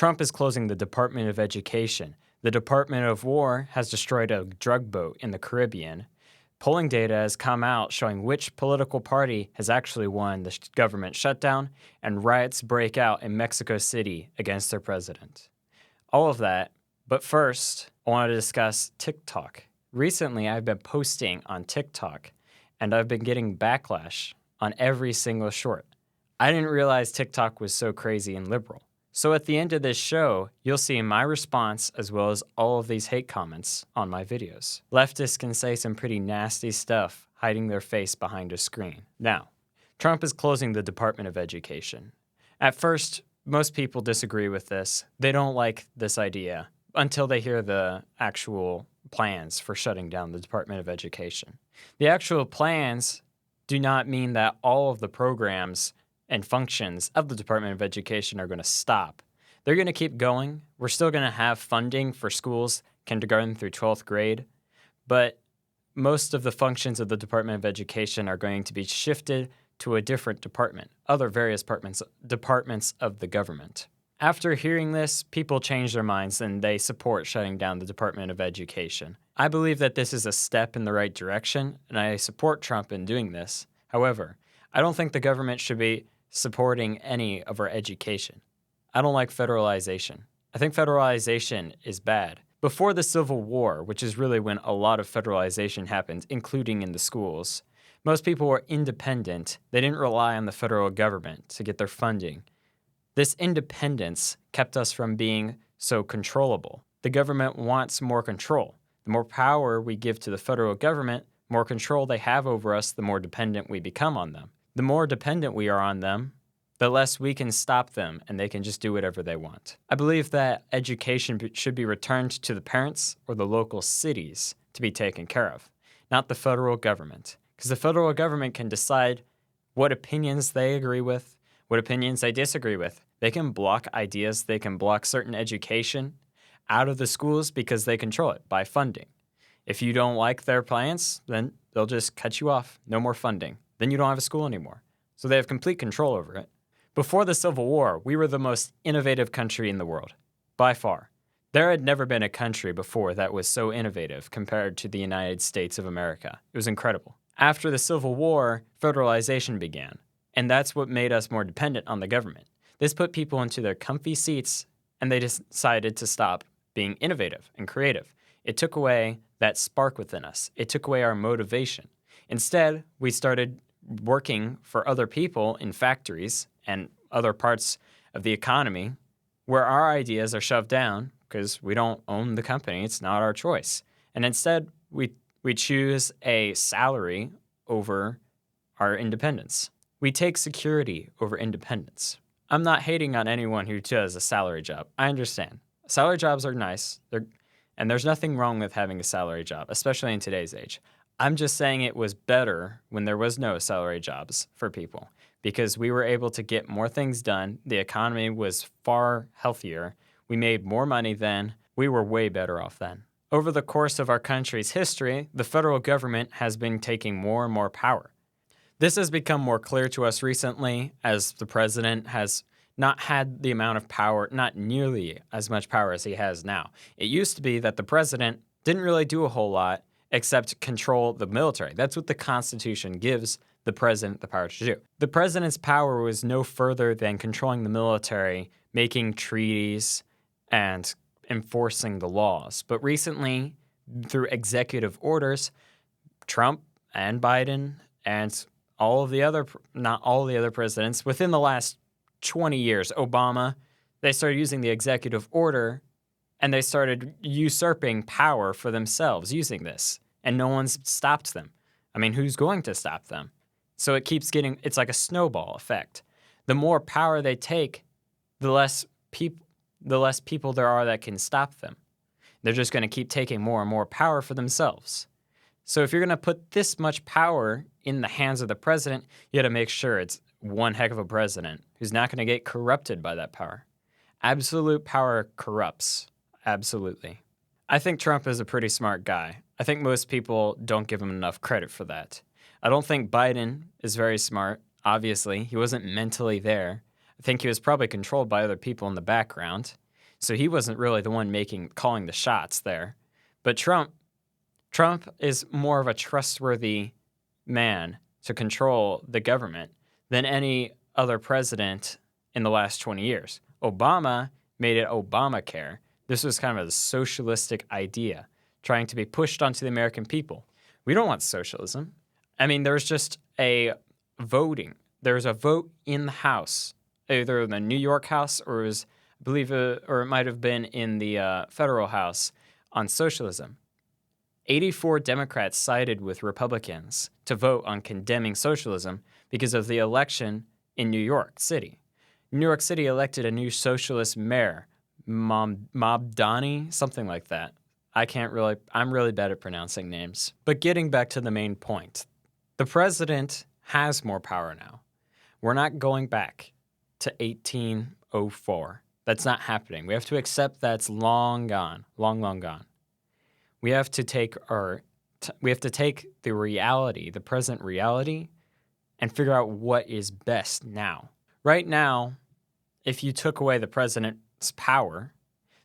Trump is closing the Department of Education. The Department of War has destroyed a drug boat in the Caribbean. Polling data has come out showing which political party has actually won the government shutdown, and riots break out in Mexico City against their president. All of that, but first, I want to discuss TikTok. Recently, I've been posting on TikTok, and I've been getting backlash on every single short. I didn't realize TikTok was so crazy and liberal. So at the end of this show, you'll see my response as well as all of these hate comments on my videos. Leftists can say some pretty nasty stuff hiding their face behind a screen. Now, Trump is closing the Department of Education. At first, most people disagree with this. They don't like this idea until they hear the actual plans for shutting down the Department of Education. The actual plans do not mean that all of the programs and functions of the Department of Education are going to stop. They're going to keep going. We're still going to have funding for schools, kindergarten through 12th grade, but most of the functions of the Department of Education are going to be shifted to a different department, other various departments of the government. After hearing this, people change their minds and they support shutting down the Department of Education. I believe that this is a step in the right direction, and I support Trump in doing this. However, I don't think the government should be supporting any of our education. I don't like federalization. I think federalization is bad. Before the Civil War, which is really when a lot of federalization happened, including in the schools, most people were independent. They didn't rely on the federal government to get their funding. This independence kept us from being so controllable. The government wants more control. The more power we give to the federal government, more control they have over us, the more dependent we become on them. The more dependent we are on them, the less we can stop them and they can just do whatever they want. I believe that education should be returned to the parents or the local cities to be taken care of, not the federal government. Because the federal government can decide what opinions they agree with, what opinions they disagree with. They can block ideas, they can block certain education out of the schools because they control it by funding. If you don't like their plans, then they'll just cut you off, no more funding. Then you don't have a school anymore. So they have complete control over it. Before the Civil War, we were the most innovative country in the world, by far. There had never been a country before that was so innovative compared to the United States of America. It was incredible. After the Civil War, federalization began, and that's what made us more dependent on the government. This put people into their comfy seats, and they decided to stop being innovative and creative. It took away that spark within us. It took away our motivation. Instead, we started working for other people in factories and other parts of the economy where our ideas are shoved down because we don't own the company. It's not our choice. And instead, we choose a salary over our independence. We take security over independence. I'm not hating on anyone who does a salary job. I understand. Salary jobs are nice, and there's nothing wrong with having a salary job, especially in today's age. I'm just saying it was better when there was no salary jobs for people because we were able to get more things done. The economy was far healthier. We made more money then. We were way better off then. Over the course of our country's history, the federal government has been taking more and more power. This has become more clear to us recently as the president has not had the amount of power, not nearly as much power as he has now. It used to be that the president didn't really do a whole lot except control the military. That's what the Constitution gives the president the power to do. The president's power was no further than controlling the military, making treaties, and enforcing the laws. But recently, through executive orders, Trump and Biden and not all the other presidents, within the last 20 years, Obama, they started using the executive order and they started usurping power for themselves using this. And no one's stopped them. I mean, who's going to stop them? So it keeps it's like a snowball effect. The more power they take, the less people there are that can stop them. They're just going to keep taking more and more power for themselves. So if you're going to put this much power in the hands of the president, you got to make sure it's one heck of a president who's not going to get corrupted by that power. Absolute power corrupts. Absolutely. I think Trump is a pretty smart guy. I think most people don't give him enough credit for that. I don't think Biden is very smart. Obviously, he wasn't mentally there. I think he was probably controlled by other people in the background. So he wasn't really the one calling the shots there. But Trump is more of a trustworthy man to control the government than any other president in the last 20 years. Obama made it Obamacare. This was kind of a socialistic idea trying to be pushed onto the American people. We don't want socialism. I mean, there's just a voting. There's a vote in the House, either in the New York House or it might have been in the federal House on socialism. 84 Democrats sided with Republicans to vote on condemning socialism because of the election in New York City. New York City elected a new socialist mayor, Mamdani, something like that. I'm really bad at pronouncing names. But getting back to the main point, the president has more power now. We're not going back to 1804. That's not happening. We have to accept that's long gone, long gone. We have to take the reality, the present reality, and figure out what is best now. Right now, if you took away the president's power,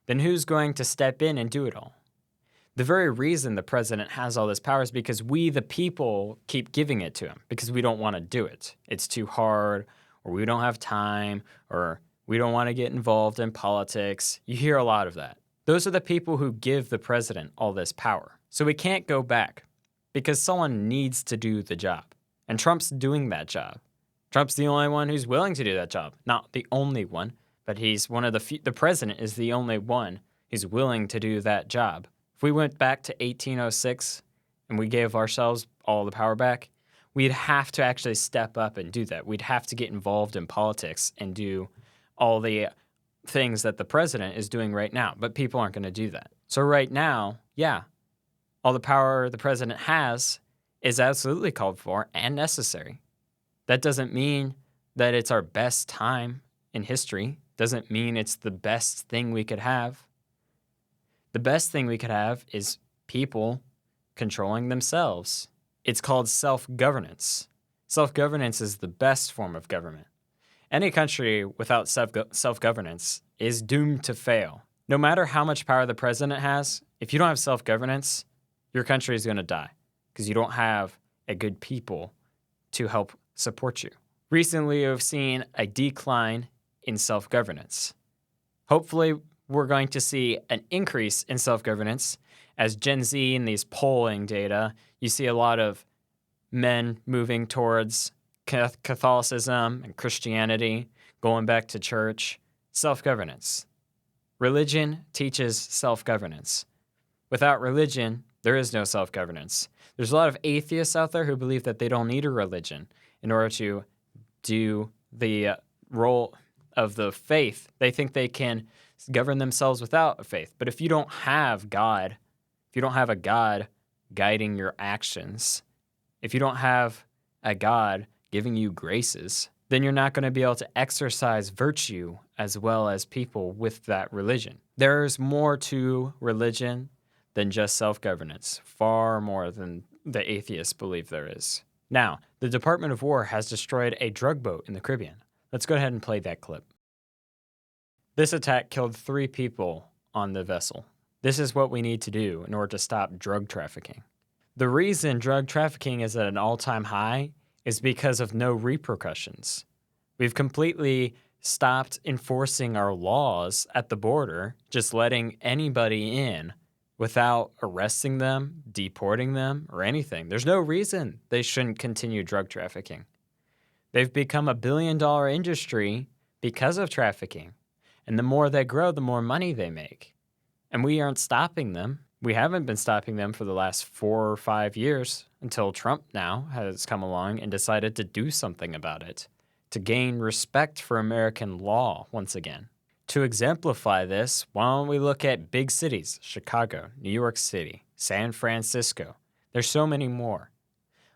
then who's going to step in and do it all? The very reason the president has all this power is because we, the people, keep giving it to him because we don't want to do it. It's too hard, or we don't have time, or we don't want to get involved in politics. You hear a lot of that. Those are the people who give the president all this power. So we can't go back because someone needs to do the job. And Trump's doing that job. Trump's the only one who's willing to do that job. Not the only one, but he's one of the few. The president is the only one who's willing to do that job. If we went back to 1806 and we gave ourselves all the power back, we'd have to actually step up and do that. We'd have to get involved in politics and do all the things that the president is doing right now, but people aren't going to do that. So right now, yeah, all the power the president has is absolutely called for and necessary. That doesn't mean that it's our best time in history. Doesn't mean it's the best thing we could have. The best thing we could have is people controlling themselves. It's called self-governance. Self-governance is the best form of government. Any country without self-governance is doomed to fail. No matter how much power the president has, if you don't have self-governance, your country is going to die because you don't have a good people to help support you. Recently, we've seen a decline in self-governance. Hopefully, we're going to see an increase in self-governance as Gen Z in these polling data, you see a lot of men moving towards Catholicism and Christianity, going back to church. Self-governance. Religion teaches self-governance. Without religion, there is no self-governance. There's a lot of atheists out there who believe that they don't need a religion in order to do the role of the faith. They think they can govern themselves without a faith. But if you don't have God, if you don't have a God guiding your actions, if you don't have a God giving you graces, then you're not going to be able to exercise virtue as well as people with that religion. There's more to religion than just self-governance, far more than the atheists believe there is. Now, the Department of War has destroyed a drug boat in the Caribbean. Let's go ahead and play that clip. This attack killed 3 people on the vessel. This is what we need to do in order to stop drug trafficking. The reason drug trafficking is at an all-time high is because of no repercussions. We've completely stopped enforcing our laws at the border, just letting anybody in without arresting them, deporting them, or anything. There's no reason they shouldn't continue drug trafficking. They've become a billion-dollar industry because of trafficking. And the more they grow, the more money they make. And we aren't stopping them. We haven't been stopping them for the last 4 or 5 years until Trump now has come along and decided to do something about it, to gain respect for American law once again. To exemplify this, why don't we look at big cities, Chicago, New York City, San Francisco. There's so many more.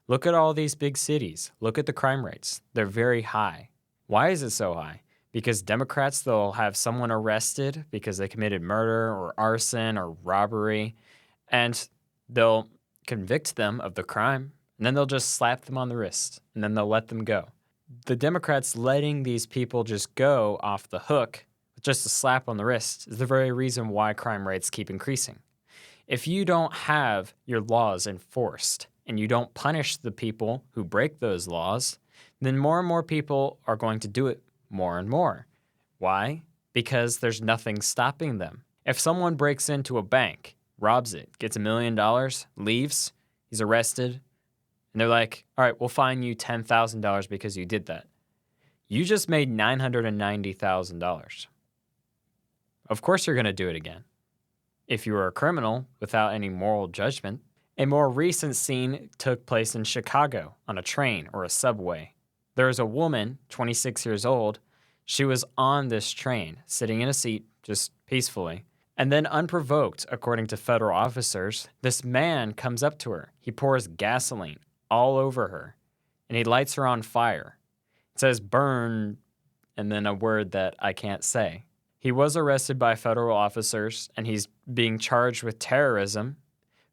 Look at all these big cities. Look at the crime rates. They're very high. Why is it so high? Because Democrats, they'll have someone arrested because they committed murder or arson or robbery, and they'll convict them of the crime, and then they'll just slap them on the wrist, and then they'll let them go. The Democrats letting these people just go off the hook just a slap on the wrist, is the very reason why crime rates keep increasing. If you don't have your laws enforced and you don't punish the people who break those laws, then more and more people are going to do it more and more. Why? Because there's nothing stopping them. If someone breaks into a bank, robs it, gets $1 million, leaves, he's arrested, and they're like, all right, we'll fine you $10,000 because you did that. You just made $990,000. Of course you're going to do it again. If you were a criminal without any moral judgment. A more recent scene took place in Chicago on a train or a subway. There was a woman, 26 years old. She was on this train, sitting in a seat, just peacefully. And then unprovoked, according to federal officers, this man comes up to her. He pours gasoline all over her, and he lights her on fire. It says burn, and then a word that I can't say. He was arrested by federal officers, and he's being charged with terrorism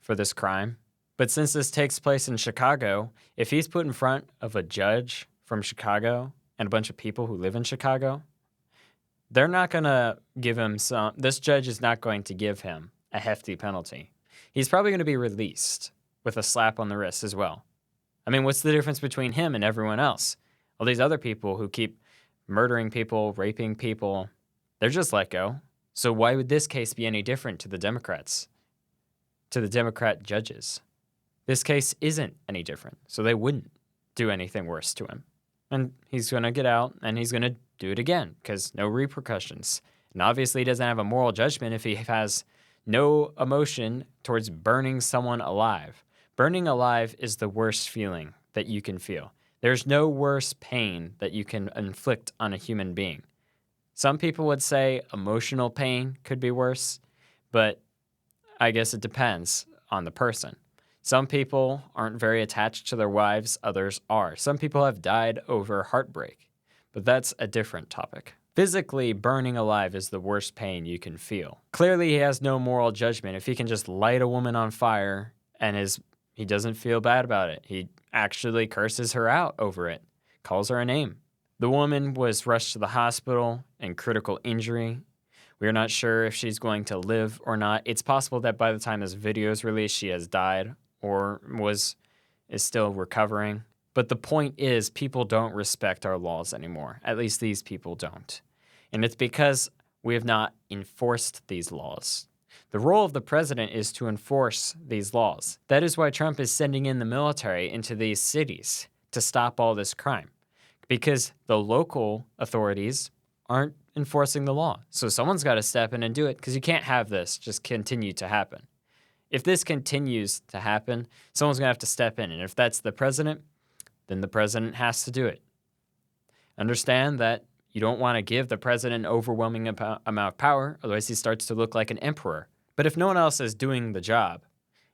for this crime. But since this takes place in Chicago, if he's put in front of a judge from Chicago and a bunch of people who live in Chicago, they're not going to give him this judge is not going to give him a hefty penalty. He's probably going to be released with a slap on the wrist as well. I mean, what's the difference between him and everyone else? All these other people who keep murdering people, raping people, they're just let go. So why would this case be any different to the Democrats, to the Democrat judges? This case isn't any different, so they wouldn't do anything worse to him. And he's going to get out, and he's going to do it again because no repercussions. And obviously he doesn't have a moral judgment if he has no emotion towards burning someone alive. Burning alive is the worst feeling that you can feel. There's no worse pain that you can inflict on a human being. Some people would say emotional pain could be worse, but I guess it depends on the person. Some people aren't very attached to their wives, others are. Some people have died over heartbreak, but that's a different topic. Physically, burning alive is the worst pain you can feel. Clearly, he has no moral judgment. If he can just light a woman on fire and he doesn't feel bad about it, he actually curses her out over it, calls her a name. The woman was rushed to the hospital in critical injury. We are not sure if she's going to live or not. It's possible that by the time this video is released, she has died or is still recovering. But the point is, people don't respect our laws anymore. At least these people don't. And it's because we have not enforced these laws. The role of the president is to enforce these laws. That is why Trump is sending in the military into these cities to stop all this crime. Because the local authorities aren't enforcing the law. So someone's got to step in and do it because you can't have this just continue to happen. If this continues to happen, someone's going to have to step in. And if that's the president, then the president has to do it. Understand that you don't want to give the president an overwhelming amount of power, otherwise he starts to look like an emperor. But if no one else is doing the job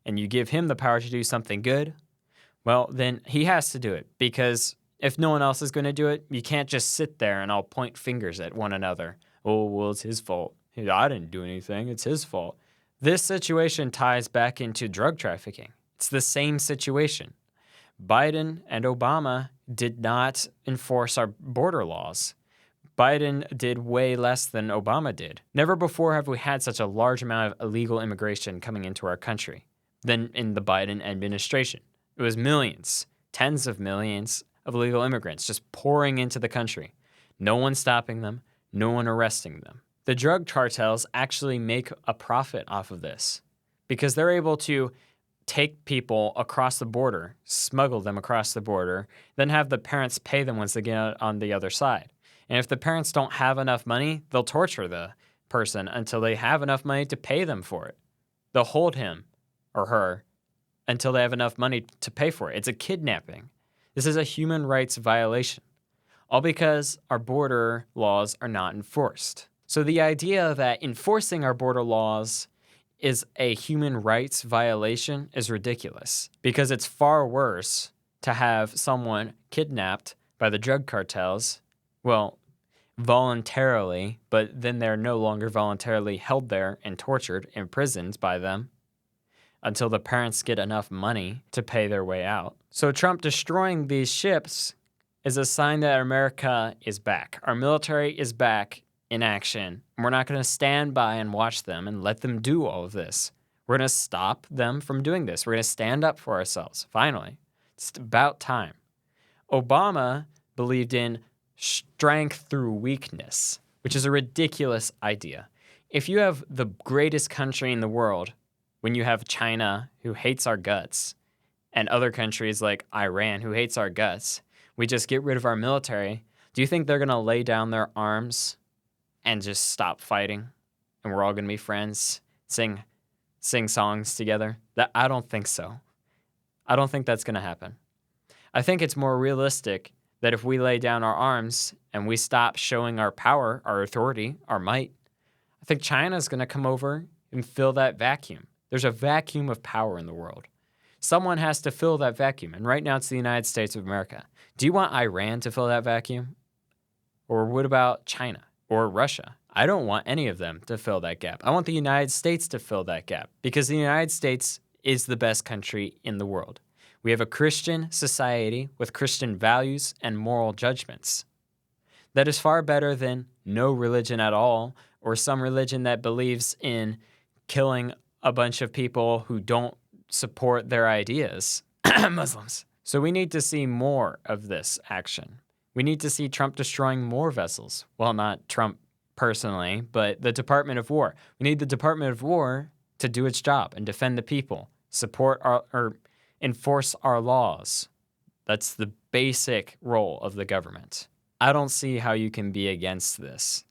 and you give him the power to do something good, well, then he has to do it because if no one else is going to do it, you can't just sit there and all point fingers at one another. Oh, well, it's his fault. I didn't do anything. It's his fault. This situation ties back into drug trafficking. It's the same situation. Biden and Obama did not enforce our border laws. Biden did way less than Obama did. Never before have we had such a large amount of illegal immigration coming into our country than in the Biden administration. It was millions, tens of millions of illegal immigrants just pouring into the country. No one stopping them, no one arresting them. The drug cartels actually make a profit off of this because they're able to take people across the border, smuggle them across the border, then have the parents pay them once they get out on the other side. And if the parents don't have enough money, they'll torture the person until they have enough money to pay them for it. They'll hold him or her until they have enough money to pay for it. It's a kidnapping. This is a human rights violation, all because our border laws are not enforced. So the idea that enforcing our border laws is a human rights violation is ridiculous because it's far worse to have someone kidnapped by the drug cartels, well, voluntarily, but then they're no longer voluntarily held there and tortured, imprisoned by them until the parents get enough money to pay their way out. So Trump destroying these ships is a sign that America is back. Our military is back in action. We're not going to stand by and watch them and let them do all of this. We're going to stop them from doing this. We're going to stand up for ourselves. Finally, it's about time. Obama believed in strength through weakness, which is a ridiculous idea. If you have the greatest country in the world, when you have China, who hates our guts, and other countries like Iran, who hates our guts, we just get rid of our military, do you think they're going to lay down their arms and just stop fighting? And we're all going to be friends, sing songs together? I don't think so. I don't think that's going to happen. I think it's more realistic that if we lay down our arms and we stop showing our power, our authority, our might, I think China's going to come over and fill that vacuum. There's a vacuum of power in the world. Someone has to fill that vacuum, and right now it's the United States of America. Do you want Iran to fill that vacuum? Or what about China or Russia? I don't want any of them to fill that gap. I want the United States to fill that gap because the United States is the best country in the world. We have a Christian society with Christian values and moral judgments. That is far better than no religion at all, or some religion that believes in killing a bunch of people who don't support their ideas, Muslims. So we need to see more of this action. We need to see Trump destroying more vessels. Well, not Trump personally, but the Department of War. We need the Department of War to do its job and defend the people, support or enforce our laws. That's the basic role of the government. I don't see how you can be against this,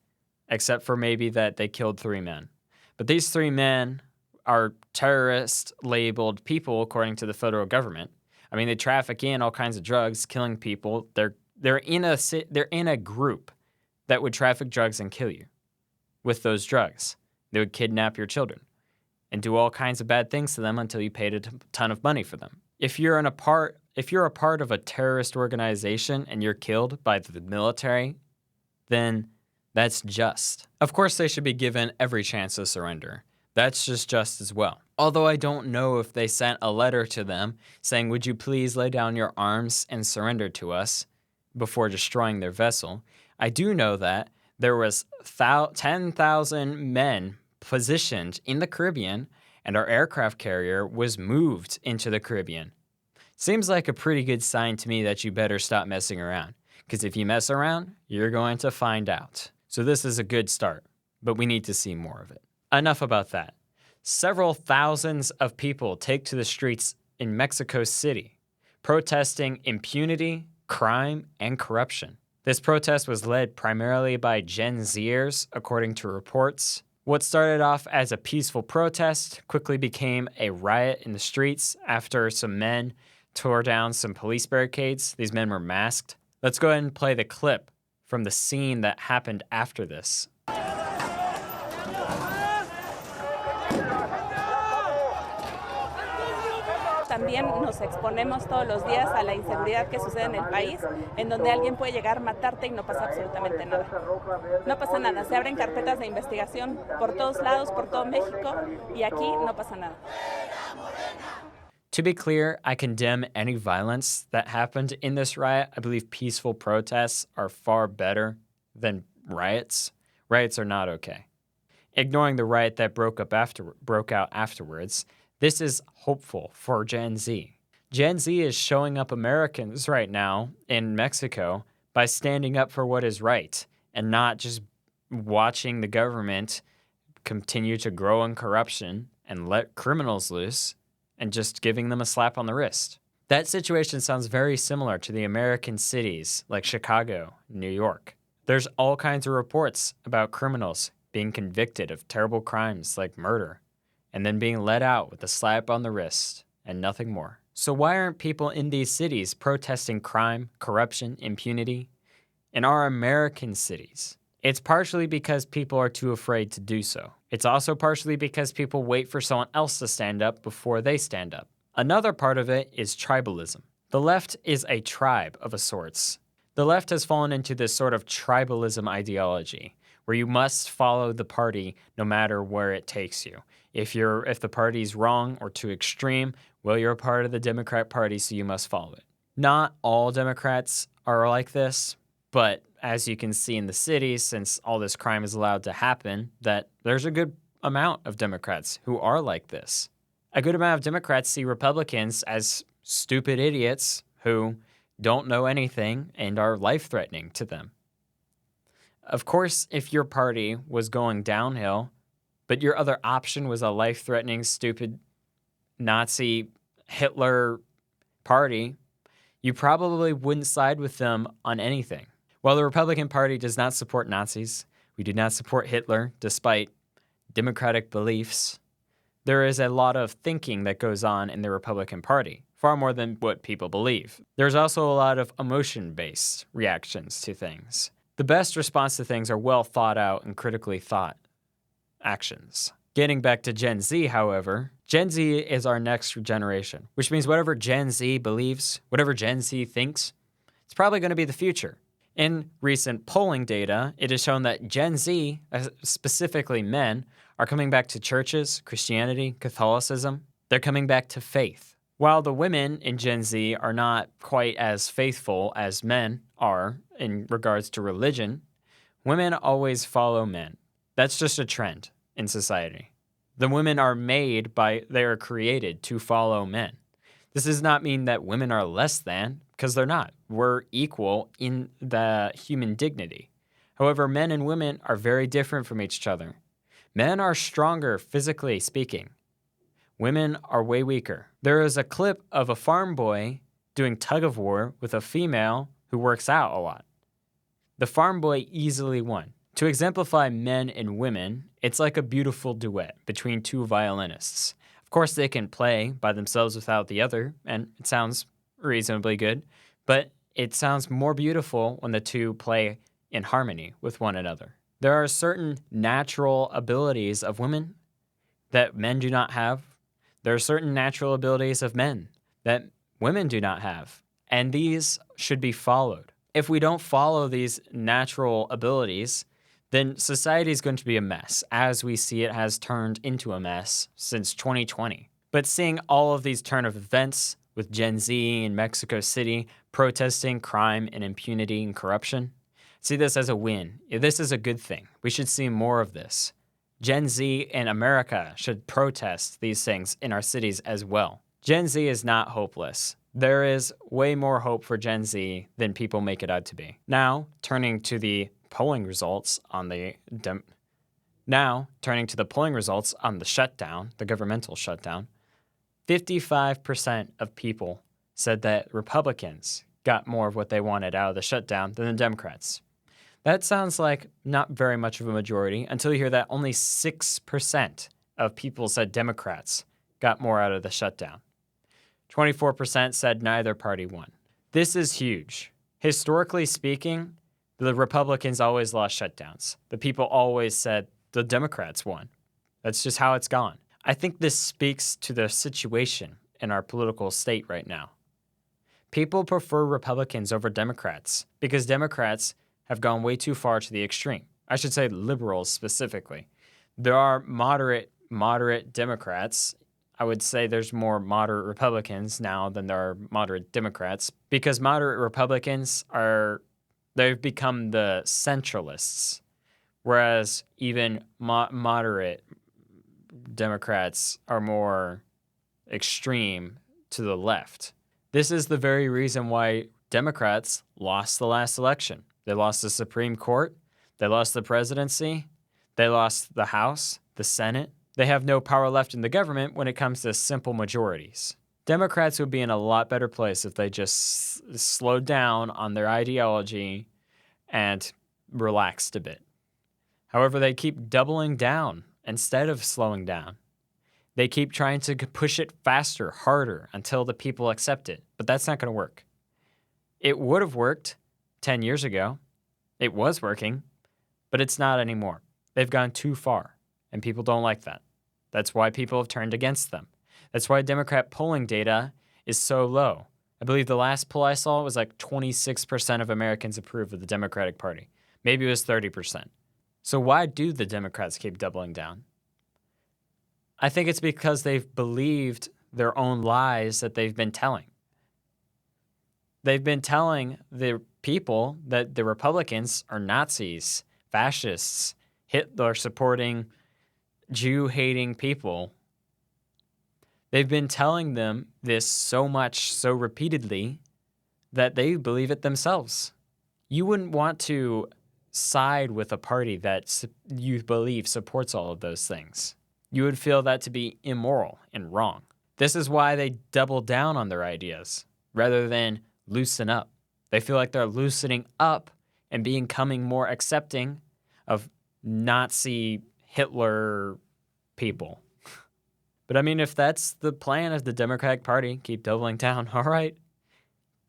except for maybe that they killed 3 men. But these 3 men are terrorist-labeled people, according to the federal government. I mean, they traffic in all kinds of drugs, killing people. They're in a group that would traffic drugs and kill you with those drugs. They would kidnap your children and do all kinds of bad things to them until you paid a ton of money for them. If you're a part of a terrorist organization and you're killed by the military, then that's just. Of course, they should be given every chance to surrender. That's just as well. Although I don't know if they sent a letter to them saying, would you please lay down your arms and surrender to us before destroying their vessel. I do know that there was 10,000 men positioned in the Caribbean, and our aircraft carrier was moved into the Caribbean. Seems like a pretty good sign to me that you better stop messing around, because if you mess around, you're going to find out. So this is a good start, but we need to see more of it. Enough about that. Several thousands of people take to the streets in Mexico City, protesting impunity, crime, and corruption. This protest was led primarily by Gen Zers, according to reports. What started off as a peaceful protest quickly became a riot in the streets after some men tore down some police barricades. These men were masked. Let's go ahead and play the clip from the scene that happened after this. También nos exponemos todos los días a la inseguridad que sucede en el país, en donde alguien puede llegar, matarte y no pasa absolutamente nada. No pasa nada, se abren carpetas de investigación por todos lados, por todo México, y aquí no pasa nada. To be clear, I condemn any violence that happened in this riot. I believe peaceful protests are far better than riots. Riots are not okay. Ignoring the riot that broke out afterwards, this is hopeful for Gen Z. Gen Z is showing up Americans right now in Mexico by standing up for what is right and not just watching the government continue to grow in corruption and let criminals loose and just giving them a slap on the wrist. That situation sounds very similar to the American cities like Chicago, New York. There's all kinds of reports about criminals being convicted of terrible crimes like murder and then being let out with a slap on the wrist and nothing more. So why aren't people in these cities protesting crime, corruption, impunity in our American cities? It's partially because people are too afraid to do so. It's also partially because people wait for someone else to stand up before they stand up. Another part of it is tribalism. The left is a tribe of a sorts. The left has fallen into this sort of tribalism ideology where you must follow the party no matter where it takes you. If the party's wrong or too extreme, well, you're a part of the Democrat Party, so you must follow it. Not all Democrats are like this, But as you can see in the cities, since all this crime is allowed to happen, that there's a good amount of Democrats who are like this. A good amount of Democrats see Republicans as stupid idiots who don't know anything and are life-threatening to them. Of course, if your party was going downhill, but your other option was a life-threatening, stupid Nazi Hitler party, you probably wouldn't side with them on anything. While the Republican Party does not support Nazis, we do not support Hitler despite democratic beliefs, there is a lot of thinking that goes on in the Republican Party, far more than what people believe. There's also a lot of emotion-based reactions to things. The best response to things are well thought out and critically thought actions. Getting back to Gen Z, however, Gen Z is our next generation, which means whatever Gen Z believes, whatever Gen Z thinks, it's probably going to be the future. In recent polling data, it has shown that Gen Z, specifically men, are coming back to churches, Christianity, Catholicism. They're coming back to faith. While the women in Gen Z are not quite as faithful as men are in regards to religion, women always follow men. That's just a trend in society. The women are they are created to follow men. This does not mean that women are less than, because they're not. We're equal in the human dignity. However, men and women are very different from each other. Men are stronger physically speaking. Women are way weaker. There is a clip of a farm boy doing tug of war with a female who works out a lot. The farm boy easily won. To exemplify men and women, it's like a beautiful duet between two violinists. Of course, they can play by themselves without the other, and it sounds reasonably good, but it sounds more beautiful when the two play in harmony with one another. There are certain natural abilities of women that men do not have. There are certain natural abilities of men that women do not have, and these should be followed. If we don't follow these natural abilities, then society is going to be a mess, as we see it has turned into a mess since 2020. But seeing all of these turn of events with Gen Z in Mexico City protesting crime and impunity and corruption, see this as a win. This is a good thing. We should see more of this. Gen Z in America should protest these things in our cities as well. Gen Z is not hopeless. There is way more hope for Gen Z than people make it out to be. Now, turning to the polling results on the shutdown, the governmental shutdown, 55% of people said that Republicans got more of what they wanted out of the shutdown than the Democrats. That sounds like not very much of a majority until you hear that only 6% of people said Democrats got more out of the shutdown. 24% said neither party won. This is huge. Historically speaking, the Republicans always lost shutdowns. The people always said the Democrats won. That's just how it's gone. I think this speaks to the situation in our political state right now. People prefer Republicans over Democrats because Democrats have gone way too far to the extreme. I should say liberals specifically. There are moderate Democrats. I would say there's more moderate Republicans now than there are moderate Democrats because moderate Republicans they've become the centralists, whereas even moderate Democrats are more extreme to the left. This is the very reason why Democrats lost the last election. They lost the Supreme Court, they lost the presidency, they lost the House, the Senate. They have no power left in the government when it comes to simple majorities. Democrats would be in a lot better place if they just slowed down on their ideology and relaxed a bit. However, they keep doubling down instead of slowing down. They keep trying to push it faster, harder, until the people accept it. But that's not going to work. It would have worked 10 years ago. It was working, but it's not anymore. They've gone too far, and people don't like that. That's why people have turned against them. That's why Democrat polling data is so low. I believe the last poll I saw was like 26% of Americans approve of the Democratic Party. Maybe it was 30%. So why do the Democrats keep doubling down? I think it's because they've believed their own lies that they've been telling. They've been telling the people that the Republicans are Nazis, fascists, Hitler-supporting, Jew-hating people. They've been telling them this so much, so repeatedly, that they believe it themselves. You wouldn't want to side with a party that you believe supports all of those things. You would feel that to be immoral and wrong. This is why they double down on their ideas rather than loosen up. They feel like they're loosening up and becoming more accepting of Nazi Hitler people. But I mean, if that's the plan of the Democratic Party, keep doubling down. All right,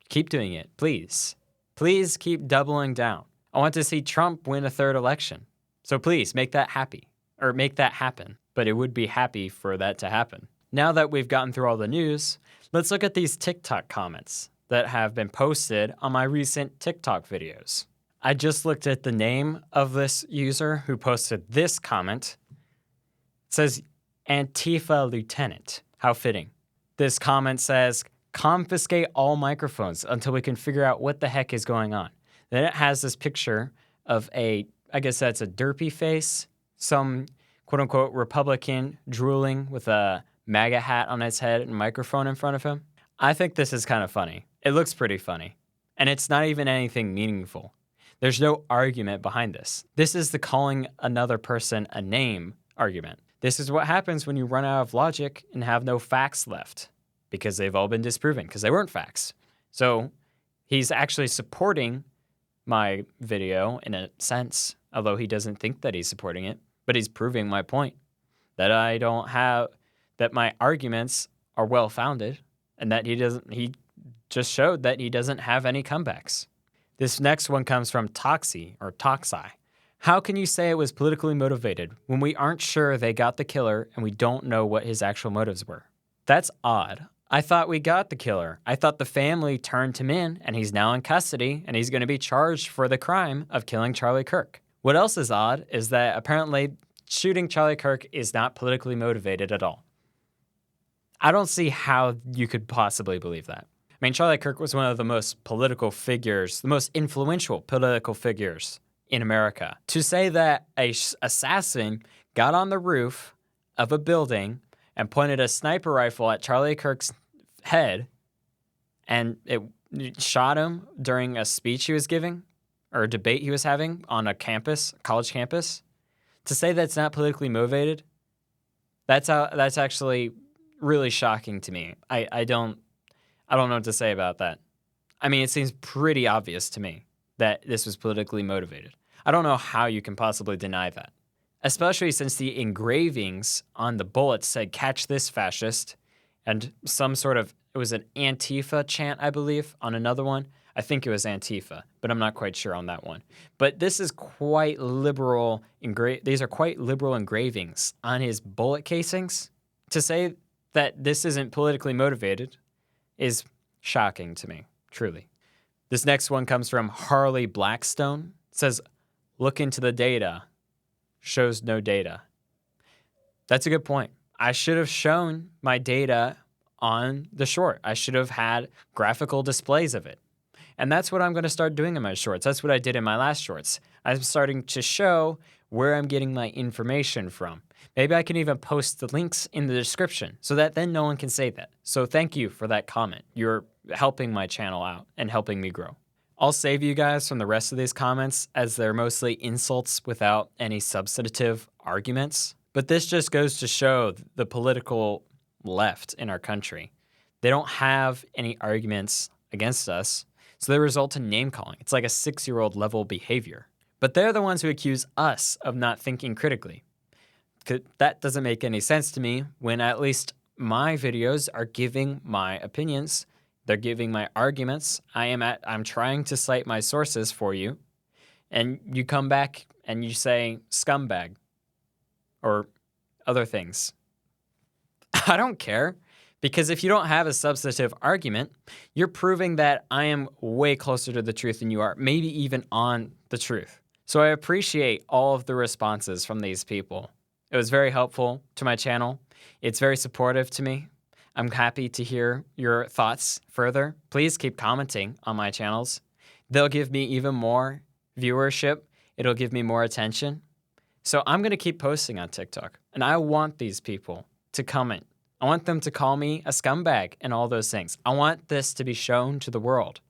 keep doing it, please. Please keep doubling down. I want to see Trump win a third election. So please make that happy, or make that happen. But it would be happy for that to happen. Now that we've gotten through all the news, let's look at these TikTok comments that have been posted on my recent TikTok videos. I just looked at the name of this user who posted this comment. It says, Antifa Lieutenant. How fitting. This comment says, confiscate all microphones until we can figure out what the heck is going on. Then it has this picture of I guess that's a derpy face, some quote-unquote Republican drooling with a MAGA hat on his head and a microphone in front of him. I think this is kind of funny. It looks pretty funny. And it's not even anything meaningful. There's no argument behind this. This is the calling another person a name argument. This is what happens when you run out of logic and have no facts left, because they've all been disproven, because they weren't facts. So he's actually supporting my video in a sense, although he doesn't think that he's supporting it, but he's proving my point that that my arguments are well-founded and that he just showed that he doesn't have any comebacks. This next one comes from Toxi. How can you say it was politically motivated when we aren't sure they got the killer and we don't know what his actual motives were? That's odd. I thought we got the killer. I thought the family turned him in and he's now in custody and he's going to be charged for the crime of killing Charlie Kirk. What else is odd is that apparently shooting Charlie Kirk is not politically motivated at all. I don't see how you could possibly believe that. I mean, Charlie Kirk was one of the most political figures, the most influential political figures in America. To say that an assassin got on the roof of a building and pointed a sniper rifle at Charlie Kirk's head and it shot him during a speech he was giving or a debate he was having on a college campus, to say that's not politically motivated, that's actually really shocking to me. I don't know what to say about that. I mean, it seems pretty obvious to me that this was politically motivated. I don't know how you can possibly deny that, especially since the engravings on the bullets said, catch this fascist, and it was an Antifa chant, I believe, on another one. I think it was Antifa, but I'm not quite sure on that one. But this is quite liberal. These are quite liberal engravings on his bullet casings. To say that this isn't politically motivated is shocking to me, truly. This next one comes from Harley Blackstone. It says, look into the data. Shows no data. That's a good point. I should have shown my data on the short. I should have had graphical displays of it. And that's what I'm going to start doing in my shorts. That's what I did in my last shorts. I'm starting to show where I'm getting my information from. Maybe I can even post the links in the description so that then no one can say that. So thank you for that comment. You're helping my channel out and helping me grow. I'll save you guys from the rest of these comments as they're mostly insults without any substantive arguments. But this just goes to show the political left in our country. They don't have any arguments against us, so they result in name-calling. It's like a 6-year-old level behavior. But they're the ones who accuse us of not thinking critically. That doesn't make any sense to me when at least my videos are giving my opinions. They're giving my arguments. I'm trying to cite my sources for you. And you come back and you say scumbag or other things. I don't care, because if you don't have a substantive argument, you're proving that I am way closer to the truth than you are, maybe even on the truth. So I appreciate all of the responses from these people. It was very helpful to my channel. It's very supportive to me. I'm happy to hear your thoughts further. Please keep commenting on my channels. they'll give me even more viewership. It'll give me more attention. So I'm going to keep posting on TikTok. And I want these people to comment. I want them to call me a scumbag and all those things. I want this to be shown to the world.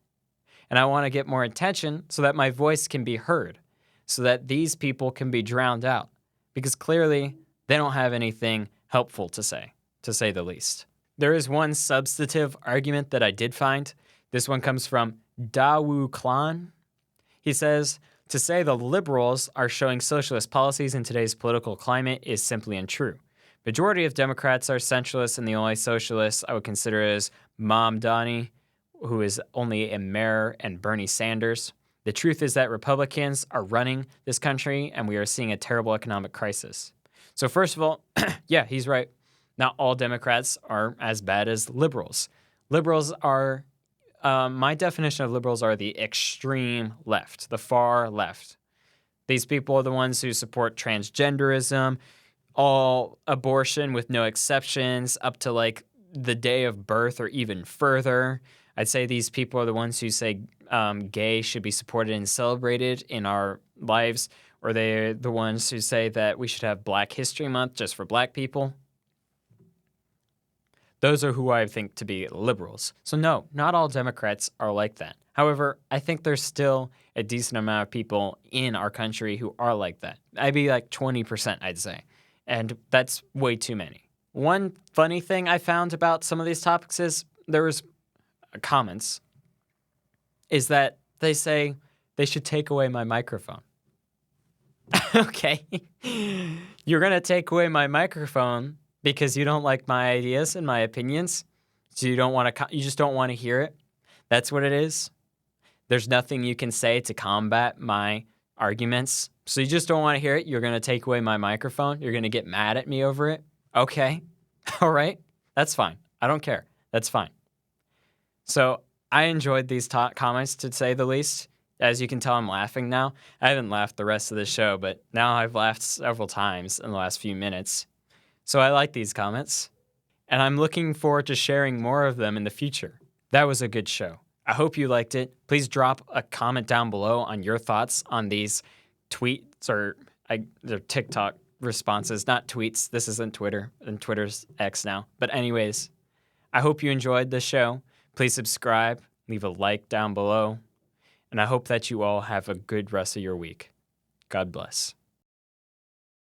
And I want to get more attention so that my voice can be heard, so that these people can be drowned out. Because clearly, they don't have anything helpful to say the least. There is one substantive argument that I did find. This one comes from Dawu Klan. He says, to say the liberals are showing socialist policies in today's political climate is simply untrue. Majority of Democrats are centralists, and the only socialists I would consider is Mamdani, who is only a mayor, and Bernie Sanders. The truth is that Republicans are running this country, and we are seeing a terrible economic crisis. So first of all, yeah, he's right. Not all Democrats are as bad as liberals. Liberals are, my definition of liberals are the extreme left, the far left. These people are the ones who support transgenderism, all abortion with no exceptions, up to like the day of birth or even further. I'd say these people are the ones who say gay should be supported and celebrated in our lives, or they're the ones who say that we should have Black History Month just for Black people. Those are who I think to be liberals. So no, not all Democrats are like that. However, I think there's still a decent amount of people in our country who are like that. I'd be like 20%, I'd say. And that's way too many. One funny thing I found about some of these topics is there was comments, is that they say they should take away my microphone. Okay. You're going to take away my microphone because you don't like my ideas and my opinions? So you don't want to, you just don't want to hear it? That's what it is? There's nothing you can say to combat my arguments? So you just don't want to hear it? You're going to take away my microphone? You're going to get mad at me over it? Okay. All right. That's fine. I don't care. That's fine. So I enjoyed these comments, to say the least. As you can tell, I'm laughing now. I haven't laughed the rest of the show, but now I've laughed several times in the last few minutes. So I like these comments, and I'm looking forward to sharing more of them in the future. That was a good show. I hope you liked it. Please drop a comment down below on your thoughts on these tweets or they're TikTok responses, not tweets. This isn't Twitter, and Twitter's X now. But anyways, I hope you enjoyed the show. Please subscribe, leave a like down below, and I hope that you all have a good rest of your week. God bless.